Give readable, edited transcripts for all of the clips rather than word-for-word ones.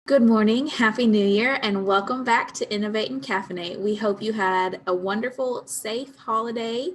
Good morning, Happy New Year, and welcome back to Innovate and Caffeinate. We hope you had a wonderful, safe holiday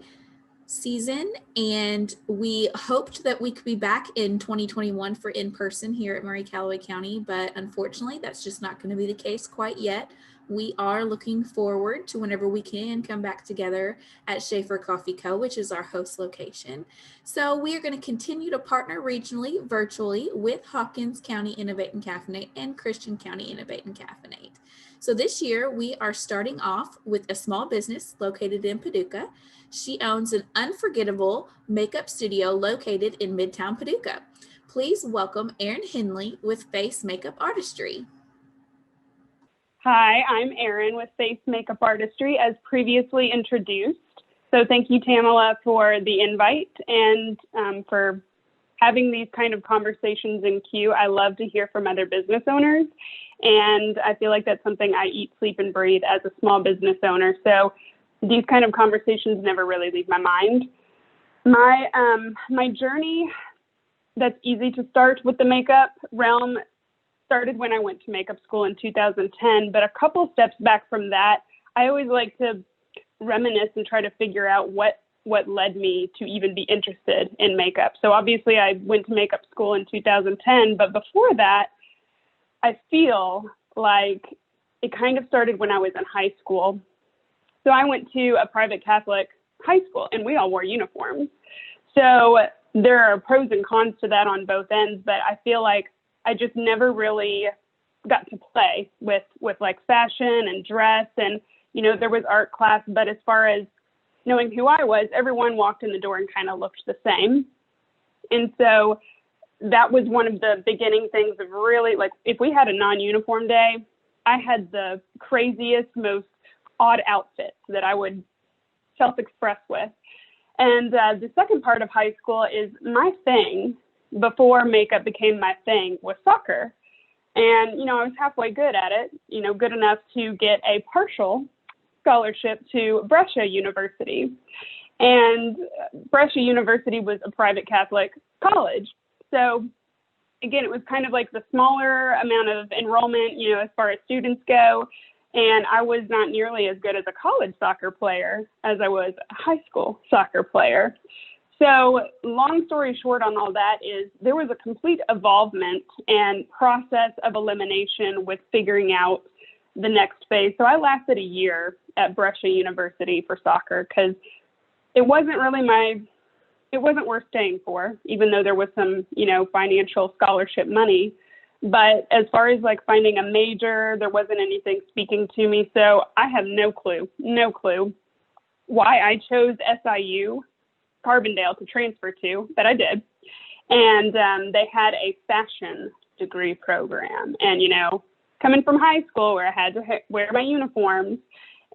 season, and we hoped that we could be back in 2021 for in-person here at Murray Callaway County, but unfortunately, that's just not going to be the case quite yet. We are looking forward to whenever we can come back together at Schaefer Coffee Co., which is our host location. So we are going to continue to partner regionally, virtually with Hawkins County Innovate and Caffeinate and Christian County Innovate and Caffeinate. So this year we are starting off with a small business located in Paducah. She owns an unforgettable makeup studio located in midtown Paducah. Please welcome Erin Hendley with F.A.C.E Makeup Artistry. Hi, I'm Erin with F.A.C.E Makeup Artistry, as previously introduced. So thank you, Tamala, for the invite and for having these kind of conversations in queue. I love to hear from other business owners, and I feel like that's something I eat, sleep, and breathe as a small business owner. So these kind of conversations never really leave my mind. My journey that's easy to start with the makeup realm started when I went to makeup school in 2010, but a couple steps back from that, I always like to reminisce and try to figure out what led me to even be interested in makeup. So obviously I went to makeup school in 2010, but before that, I feel like it kind of started when I was in high school. So I went to a private Catholic high school and we all wore uniforms. So there are pros and cons to that on both ends, but I feel like I just never really got to play with like fashion and dress, and, you know, there was art class, but as far as knowing who I was, everyone walked in the door and kind of looked the same. And so that was one of the beginning things of really, like, if we had a non-uniform day, I had the craziest, most odd outfits that I would self-express with. And the second part of high school is my thing. Before makeup became my thing was soccer. And, you know, I was halfway good at it, you know, good enough to get a partial scholarship to Brescia University. And Brescia University was a private Catholic college. So again, it was kind of like the smaller amount of enrollment, you know, as far as students go. And I was not nearly as good as a college soccer player as I was a high school soccer player. So long story short on all that is there was a complete evolvement and process of elimination with figuring out the next phase. So I lasted a year at Brescia University for soccer because it wasn't worth staying for, even though there was some, you know, financial scholarship money. But as far as like finding a major, there wasn't anything speaking to me. So I have no clue why I chose SIU Carbondale to transfer to, but I did. And they had a fashion degree program. And, you know, coming from high school where I had to wear my uniforms,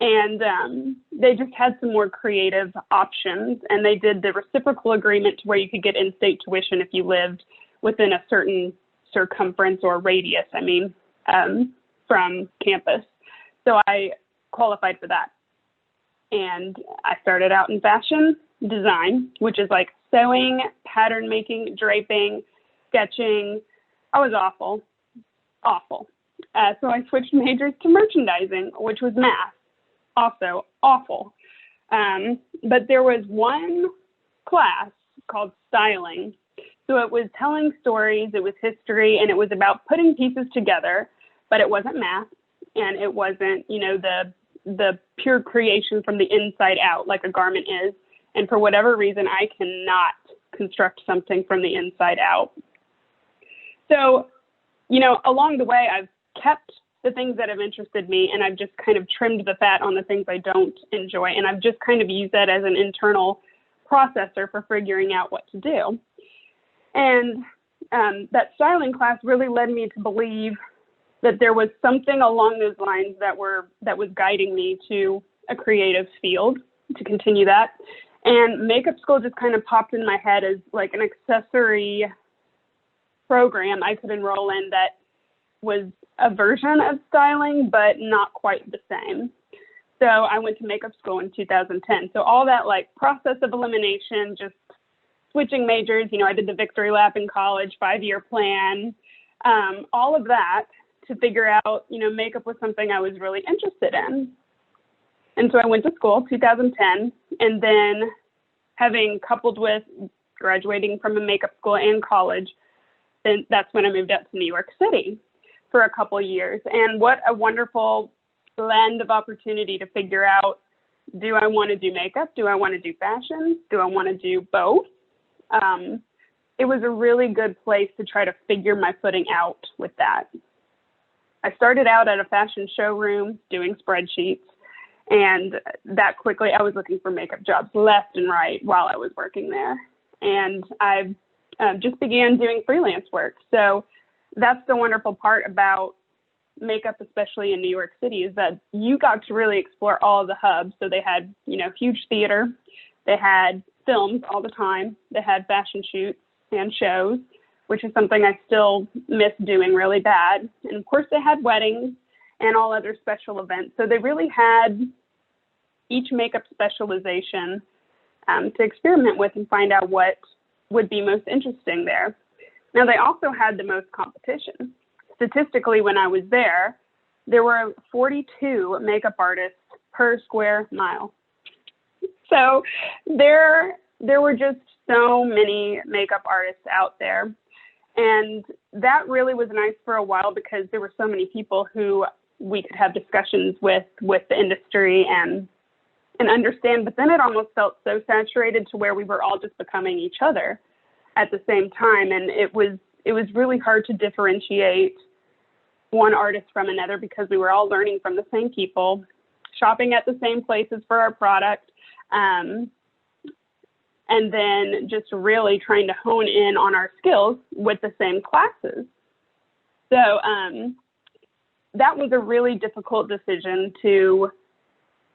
and they just had some more creative options. And they did the reciprocal agreement to where you could get in-state tuition if you lived within a certain circumference or radius, from campus. So I qualified for that. And I started out in fashion design, which is like sewing, pattern making, draping, sketching. I was awful. So I switched majors to merchandising, which was math. Also awful. But there was one class called styling. So it was telling stories, it was history, and it was about putting pieces together, but it wasn't math, and it wasn't, you know, the pure creation from the inside out like a garment is. And for whatever reason, I cannot construct something from the inside out. So, you know, along the way, I've kept the things that have interested me, and I've just kind of trimmed the fat on the things I don't enjoy. And I've just kind of used that as an internal processor for figuring out what to do. And that styling class really led me to believe that there was something along those lines that was guiding me to a creative field to continue that. And makeup school just kind of popped in my head as like an accessory program I could enroll in that was a version of styling, but not quite the same. So I went to makeup school in 2010. So all that like process of elimination, just switching majors, you know, I did the victory lap in college, 5-year plan, all of that to figure out, makeup was something I was really interested in. And so I went to school 2010, and then having coupled with graduating from a makeup school and college, then that's when I moved out to New York City for a couple years. And what a wonderful blend of opportunity to figure out, do I want to do makeup? Do I want to do fashion? Do I want to do both? It was a really good place to try to figure my footing out with that. I started out at a fashion showroom doing spreadsheets, and that quickly I was looking for makeup jobs left and right while I was working there. And I just began doing freelance work. So that's the wonderful part about makeup, especially in New York City, is that you got to really explore all of the hubs. So they had, huge theater, they had films all the time, they had fashion shoots and shows, which is something I still miss doing really bad. And of course they had weddings and all other special events. So they really had each makeup specialization to experiment with and find out what would be most interesting there. Now, they also had the most competition. Statistically, when I was there were 42 makeup artists per square mile. So there were just so many makeup artists out there. And that really was nice for a while because there were so many people who we could have discussions with the industry and understand, but then it almost felt so saturated to where we were all just becoming each other at the same time. And it was really hard to differentiate one artist from another because we were all learning from the same people, shopping at the same places for our product, and then just really trying to hone in on our skills with the same classes. So that was a really difficult decision to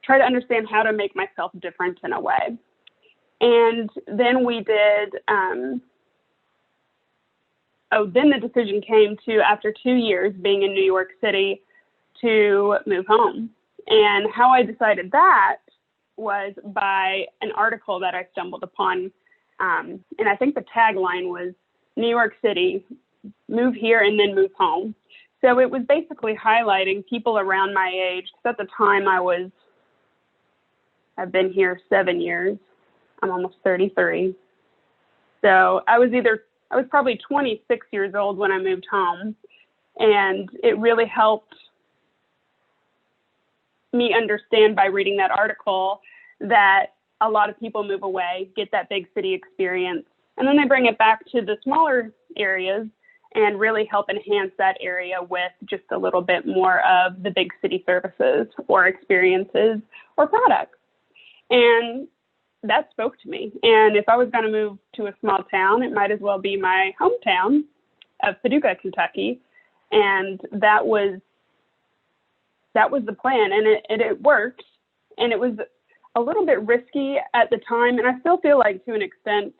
try to understand how to make myself different in a way. And then we did, then the decision came to, after 2 years being in New York City, to move home. And how I decided that was by an article that I stumbled upon. And I think the tagline was, New York City, move here and then move home. So it was basically highlighting people around my age, because at the time I've been here 7 years. I'm almost 33. So I was probably 26 years old when I moved home. And it really helped me understand by reading that article that a lot of people move away, get that big city experience, and then they bring it back to the smaller areas and really help enhance that area with just a little bit more of the big city services or experiences or products. And that spoke to me. And if I was going to move to a small town, it might as well be my hometown of Paducah, Kentucky. And that was the plan, and it worked. And it was a little bit risky at the time, and I still feel like to an extent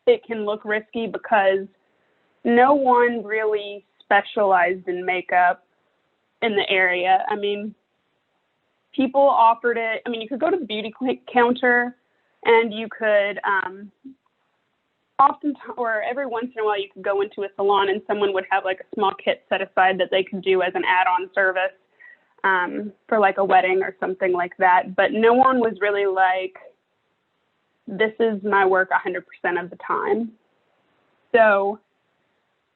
it can look risky because no one really specialized in makeup in the area. I mean, people offered it. I mean, you could go to the beauty counter, and you could or every once in a while you could go into a salon and someone would have like a small kit set aside that they could do as an add-on service for like a wedding or something like that. But no one was really like, this is my work 100% of the time. So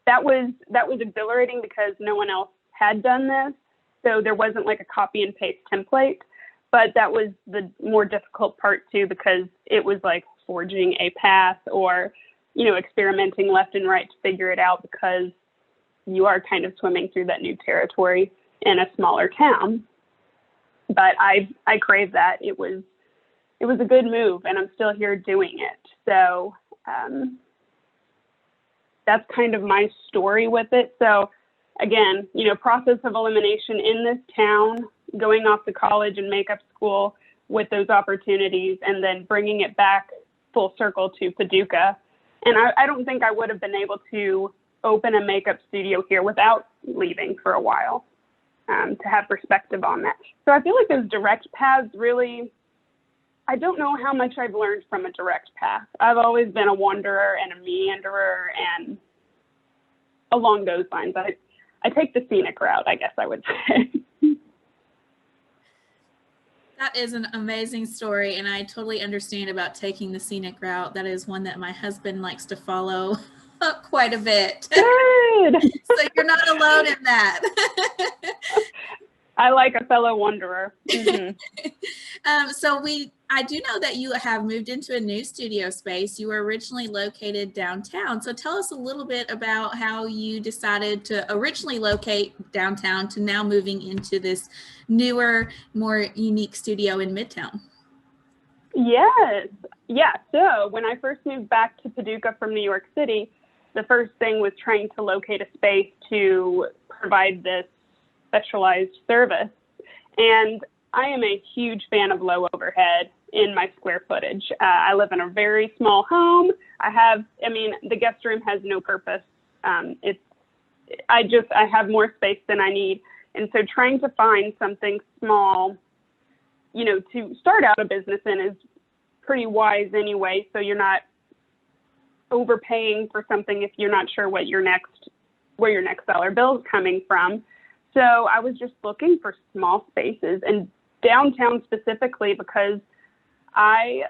that was exhilarating because no one else had done this. So there wasn't like a copy and paste template, but that was the more difficult part too, because it was like forging a path or, experimenting left and right to figure it out, because you are kind of swimming through that new territory in a smaller town. But I crave that. It was a good move, and I'm still here doing it. So that's kind of my story with it. So again, process of elimination in this town, going off to college and makeup school with those opportunities, and then bringing it back full circle to Paducah. And I don't think I would have been able to open a makeup studio here without leaving for a while, to have perspective on that. So I feel like those direct paths really, I don't know how much I've learned from a direct path. I've always been a wanderer and a meanderer, and along those lines, I I take the scenic route, I guess I would say. That is an amazing story, and I totally understand about taking the scenic route. That is one that my husband likes to follow quite a bit. Good. So you're not alone in that. I like a fellow wanderer. Mm-hmm. I do know that you have moved into a new studio space. You were originally located downtown. So tell us a little bit about how you decided to originally locate downtown to now moving into this newer, more unique studio in Midtown. Yes. Yeah. So when I first moved back to Paducah from New York City, the first thing was trying to locate a space to provide this specialized service. And I am a huge fan of low overhead in my square footage. I live in a very small home. The guest room has no purpose. I have more space than I need. And so trying to find something small, to start out a business in is pretty wise anyway. So you're not overpaying for something if you're not sure where your next dollar bill is coming from. So I was just looking for small spaces, and downtown specifically, because I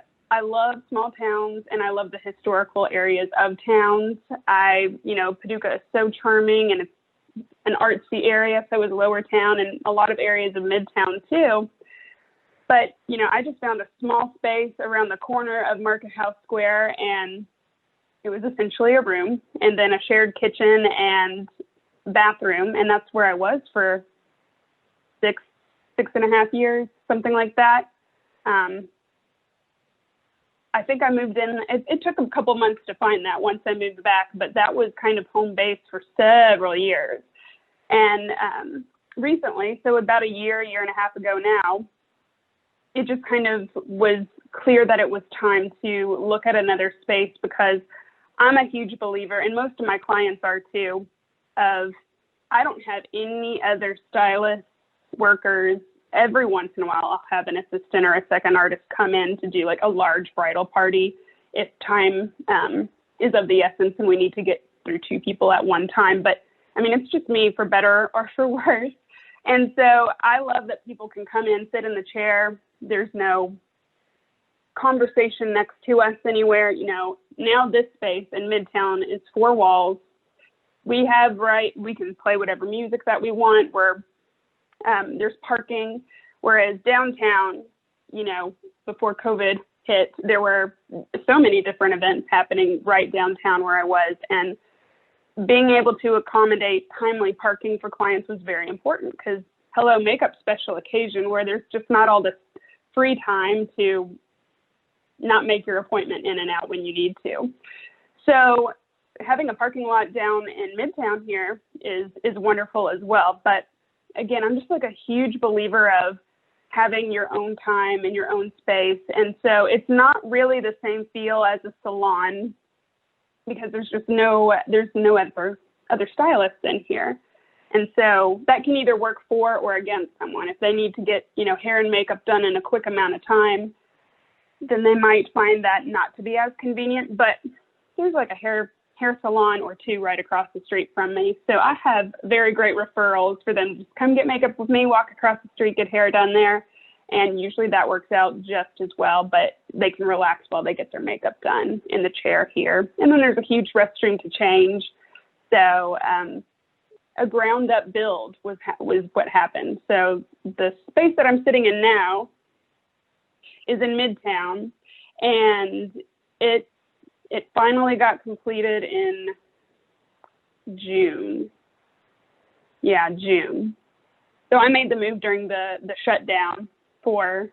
love small towns and I love the historical areas of towns. Paducah is so charming, and it's an artsy area. So is Lower Town and a lot of areas of Midtown too. But, I just found a small space around the corner of Market House Square, and it was essentially a room and then a shared kitchen and bathroom. And that's where I was for six and a half years, something like that. I think I moved in, it took a couple months to find that once I moved back, but that was kind of home base for several years. And recently, so about a year and a half ago now, it just kind of was clear that it was time to look at another space, because I'm a huge believer, and most of my clients are too, of I don't have any other stylists, workers. Every once in a while, I'll have an assistant or a second artist come in to do like a large bridal party if time is of the essence and we need to get through two people at one time. But it's just me, for better or for worse. And so I love that people can come in, sit in the chair. There's no conversation next to us anywhere. Now this space in Midtown is 4 walls. We can play whatever music that we want. There's parking, whereas downtown, before COVID hit, there were so many different events happening right downtown where I was, and being able to accommodate timely parking for clients was very important, because makeup special occasion where there's just not all this free time to not make your appointment in and out when you need to. So having a parking lot down in Midtown here is wonderful as well. But again, I'm just like a huge believer of having your own time and your own space. And so it's not really the same feel as a salon, because there's no other stylists in here. And so that can either work for or against someone. If they need to get, hair and makeup done in a quick amount of time, then they might find that not to be as convenient. But there's like a hair salon or two right across the street from me. So I have very great referrals for them to just come get makeup with me, walk across the street, get hair done there. And usually that works out just as well, but they can relax while they get their makeup done in the chair here. And then there's a huge restroom to change. So a ground up build was what happened. So the space that I'm sitting in now is in Midtown, and it finally got completed in June. Yeah, June. So I made the move during the shutdown from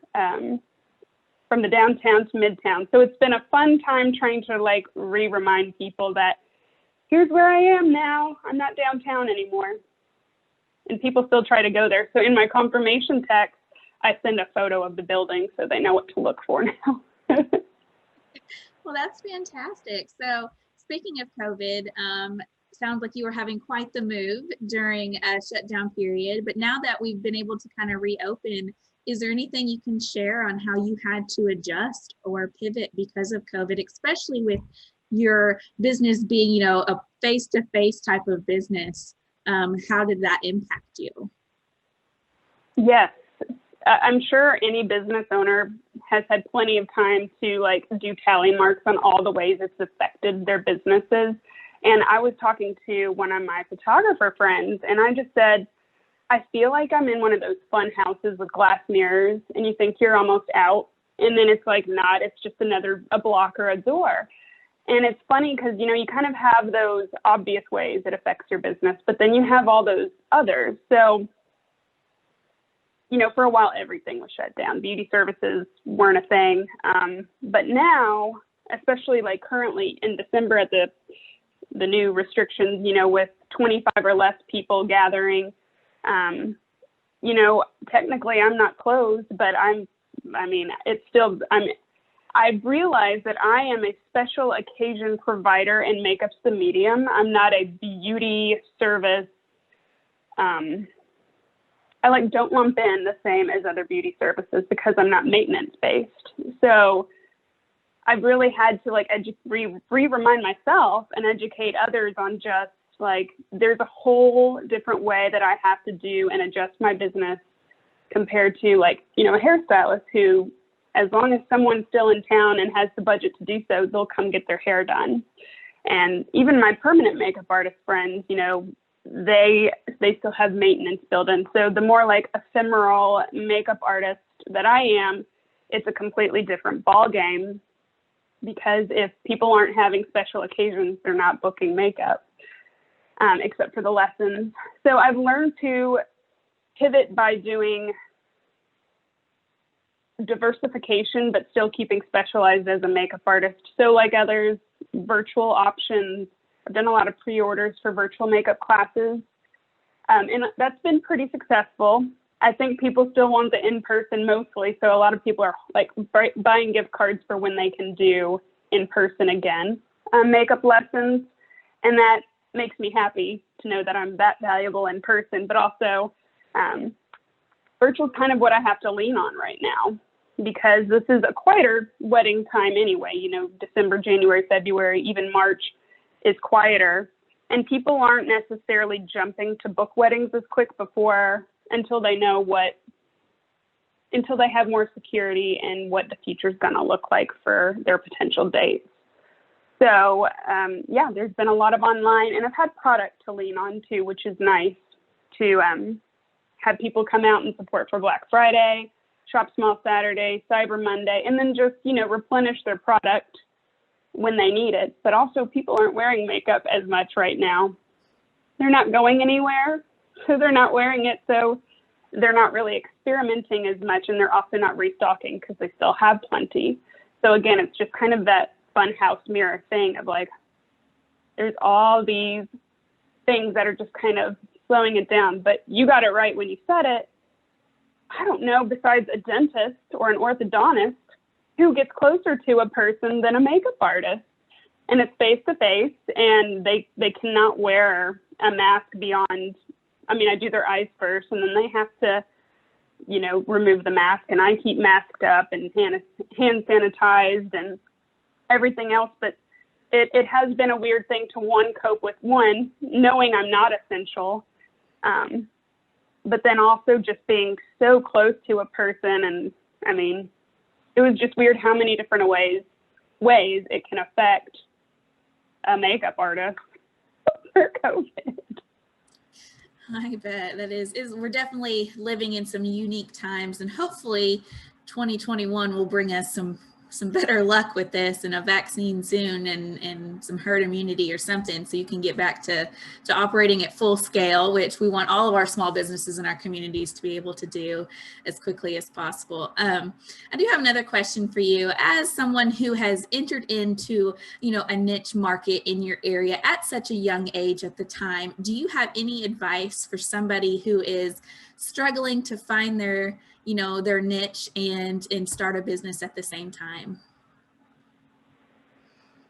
the downtown to Midtown. So it's been a fun time trying to remind people that here's where I am now. I'm not downtown anymore. And people still try to go there. So in my confirmation text, I send a photo of the building so they know what to look for now. Well, that's fantastic. So speaking of COVID, sounds like you were having quite the move during a shutdown period, but now that we've been able to kind of reopen, is there anything you can share on how you had to adjust or pivot because of COVID, especially with your business being, a face-to-face type of business? How did that impact you? Yes. I'm sure any business owner has had plenty of time to like do tally marks on all the ways it's affected their businesses. And I was talking to one of my photographer friends, and I just said, I feel like I'm in one of those fun houses with glass mirrors, and you think you're almost out, and then it's like not, it's just a block or a door. And it's funny because, you know, you kind of have those obvious ways it affects your business, but then you have all those others. So, you know, for a while, everything was shut down. Beauty services weren't a thing. But now, especially like currently in December at the new restrictions, you know, with 25 or less people gathering, you know, technically I'm not closed, but I've realized that I am a special occasion provider and makeup's the medium. I'm not a beauty service. I don't lump in the same as other beauty services because I'm not maintenance based. So I've really had to like remind myself and educate others on just like, there's a whole different way that I have to do and adjust my business compared to like, you know, a hairstylist who, as long as someone's still in town and has the budget to do so, they'll come get their hair done. And even my permanent makeup artist friends, you know, they still have maintenance built in. So the more like ephemeral makeup artist that I am, it's a completely different ball game, because if people aren't having special occasions, they're not booking makeup, except for the lessons. So I've learned to pivot by doing diversification, but still keeping specialized as a makeup artist. So like others, virtual options. I've done a lot of pre-orders for virtual makeup classes, and that's been pretty successful. I think people still want the in-person mostly, so a lot of people are like buying gift cards for when they can do in-person again makeup lessons, and that makes me happy to know that I'm that valuable in person, but also virtual is kind of what I have to lean on right now, because this is a quieter wedding time anyway. You know, December, January, February, even March is quieter, and people aren't necessarily jumping to book weddings as quick until they have more security in what the future is going to look like for their potential dates. So yeah, there's been a lot of online, and I've had product to lean on too, which is nice to have people come out and support for Black Friday, Shop Small Saturday, Cyber Monday, and then just, you know, replenish their product when they need it. But also people aren't wearing makeup as much right now. They're not going anywhere, so they're not wearing it. So they're not really experimenting as much, and they're also not restocking because they still have plenty. So again, it's just kind of that fun house mirror thing of like, there's all these things that are just kind of slowing it down. But you got it right when you said it. I don't know, besides a dentist or an orthodontist, who gets closer to a person than a makeup artist. And it's face to face, and they cannot wear a mask beyond, I mean, I do their eyes first, and then they have to, you know, remove the mask, and I keep masked up and hand sanitized and everything else. But it has been a weird thing to cope with knowing I'm not essential, but then also just being so close to a person. And I mean, it was just weird how many different ways it can affect a makeup artist for COVID. I bet that is we're definitely living in some unique times, and hopefully 2021 will bring us some better luck with this, and a vaccine soon, and some herd immunity or something, so you can get back to operating at full scale, which we want all of our small businesses in our communities to be able to do as quickly as possible. I do have another question for you. As someone who has entered into, you know, a niche market in your area at such a young age at the time, do you have any advice for somebody who is struggling to find their niche and start a business at the same time?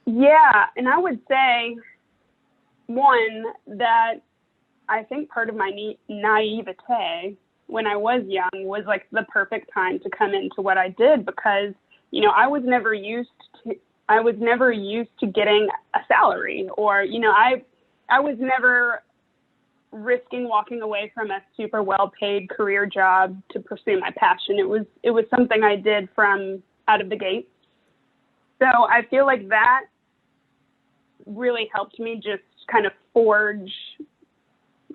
Yeah, and I would say, one, that I think part of my naivete when I was young was like the perfect time to come into what I did, because, you know, I was never used to getting a salary, or, you know, I was never risking walking away from a super well-paid career job to pursue my passion. It was something I did from out of the gate. So I feel like that really helped me just kind of forge,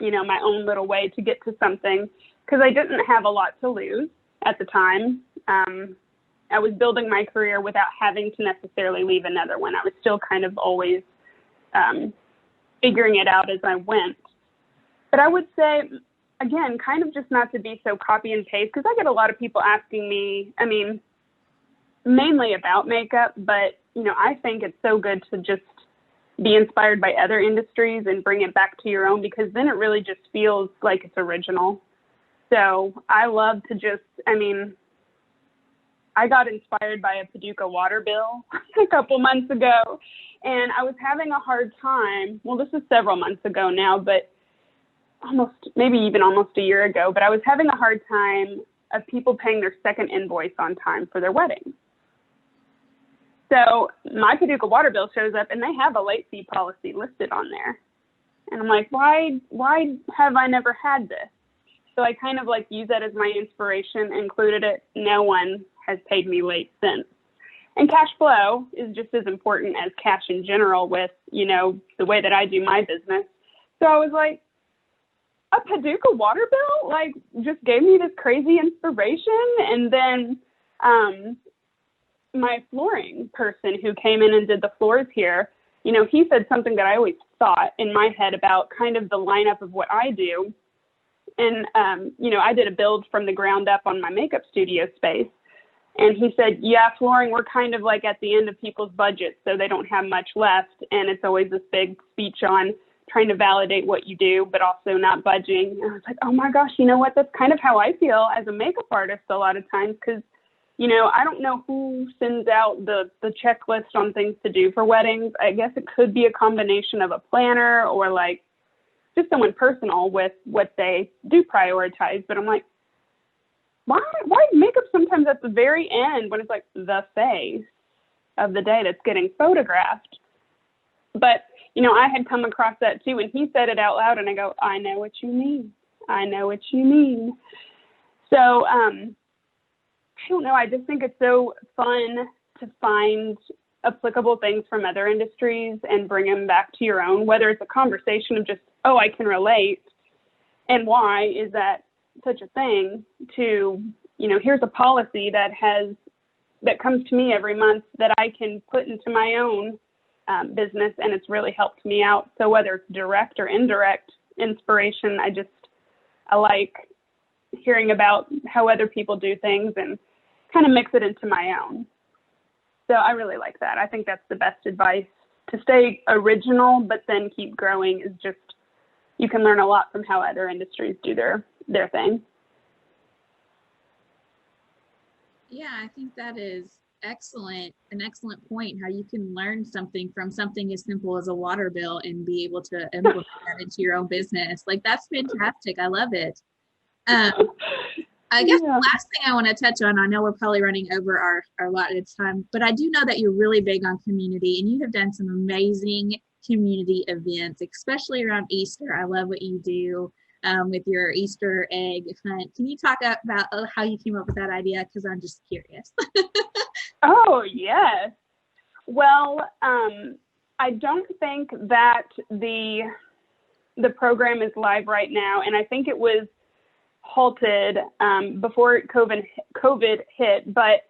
my own little way to get to something, because I didn't have a lot to lose at the time. I was building my career without having to necessarily leave another one. I was still kind of always figuring it out as I went. But I would say, again, kind of just not to be so copy and paste, because I get a lot of people asking me, mainly about makeup, but, I think it's so good to just be inspired by other industries and bring it back to your own, because then it really just feels like it's original. So I love to just, I got inspired by a Paducah water bill a couple months ago, and I was having a hard time. Well, this is several months ago now, but maybe even almost a year ago, but I was having a hard time of people paying their second invoice on time for their wedding. So my Paducah water bill shows up and they have a late fee policy listed on there. And I'm like, why have I never had this? So I kind of use that as my inspiration, included it. No one has paid me late since. And cash flow is just as important as cash in general with, the way that I do my business. So I was like, a Paducah water bill, just gave me this crazy inspiration. And then my flooring person who came in and did the floors here, he said something that I always thought in my head about kind of the lineup of what I do. And, I did a build from the ground up on my makeup studio space. And he said, yeah, flooring, we're kind of at the end of people's budgets, so they don't have much left. And it's always this big speech on trying to validate what you do, but also not budging. And I was like, oh my gosh, you know what? That's kind of how I feel as a makeup artist a lot of times, because, I don't know who sends out the checklist on things to do for weddings. I guess it could be a combination of a planner or just someone personal with what they do prioritize. But I'm like, why makeup sometimes at the very end when it's the face of the day that's getting photographed? But, I had come across that too, and he said it out loud, and I go, I know what you mean. I know what you mean. So, I don't know. I just think it's so fun to find applicable things from other industries and bring them back to your own, whether it's a conversation of just, oh, I can relate, and why is that such a thing, to, here's a policy that comes to me every month that I can put into my own business, and it's really helped me out. So whether it's direct or indirect inspiration, I like hearing about how other people do things and kind of mix it into my own. So I really like that. I think that's the best advice, to stay original, but then keep growing. Is just, you can learn a lot from how other industries do their thing. Yeah, I think that is an excellent point, how you can learn something from something as simple as a water bill and be able to implement that into your own business. That's fantastic. I love it. I guess the last thing I want to touch on, I know we're probably running over our allotted time, but I do know that you're really big on community, and you have done some amazing community events, especially around Easter. I love what you do with your Easter egg hunt. Can you talk about how you came up with that idea? Because I'm just curious. Oh, yes. Well, I don't think that the program is live right now, and I think it was halted before COVID hit, but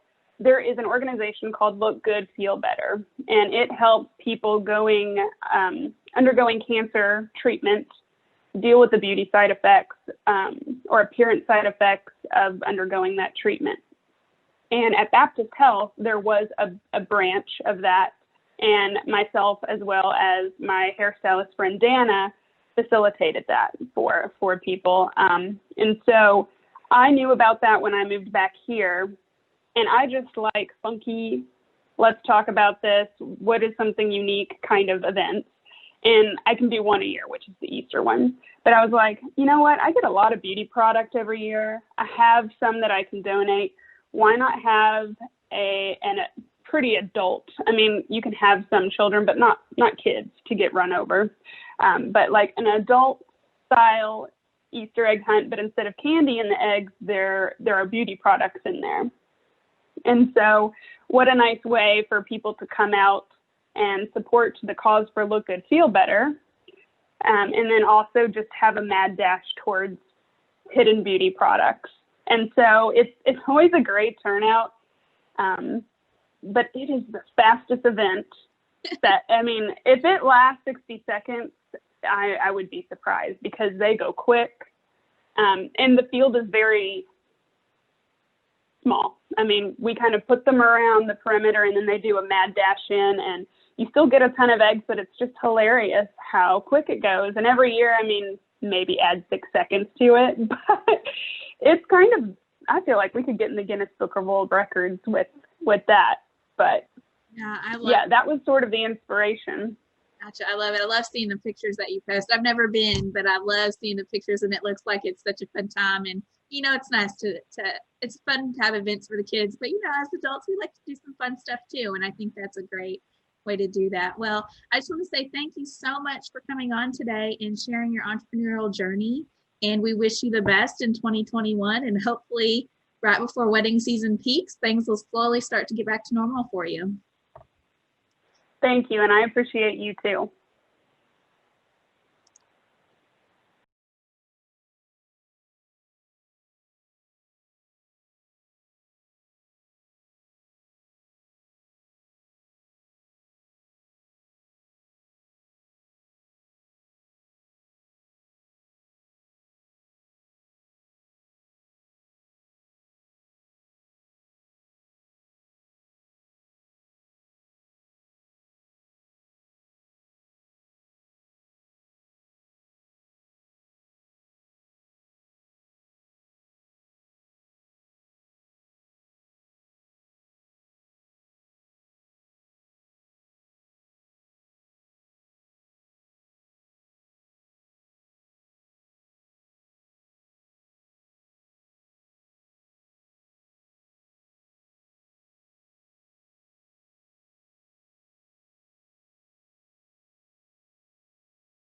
there is an organization called Look Good, Feel Better, and it helps people undergoing cancer treatment deal with the beauty side effects or appearance side effects of undergoing that treatment. And at Baptist Health, there was a branch of that, and myself, as well as my hairstylist friend Dana, facilitated that for people. And so I knew about that when I moved back here, and I just like funky, let's talk about this, what is something unique kind of events. And I can do one a year, which is the Easter one. But I was like, you know what? I get a lot of beauty product every year. I have some that I can donate. Why not have a pretty adult? I mean, you can have some children, but not kids to get run over. But an adult style Easter egg hunt, but instead of candy in the eggs, there are beauty products in there. And so what a nice way for people to come out and support the cause for Look Good, Feel Better. And then also just have a mad dash towards hidden beauty products. And so it's always a great turnout. But it is the fastest event that, I mean, if it lasts 60 seconds, I would be surprised because they go quick. And the field is very small. I mean, we kind of put them around the perimeter and then they do a mad dash in, and you still get a ton of eggs, but it's just hilarious how quick it goes. And every year, I mean, maybe add 6 seconds to it, but it's kind of, I feel like we could get in the Guinness Book of World Records with that. But yeah, that was sort of the inspiration. Gotcha. I love it. I love seeing the pictures that you post. I've never been, but I love seeing the pictures, and it looks like it's such a fun time. And, you know, it's nice to it's fun to have events for the kids, but, you know, as adults, we like to do some fun stuff too. And I think that's a great way to do that. Well, I just want to say thank you so much for coming on today and sharing your entrepreneurial journey. And we wish you the best in 2021. And hopefully right before wedding season peaks, things will slowly start to get back to normal for you. Thank you, and I appreciate you too.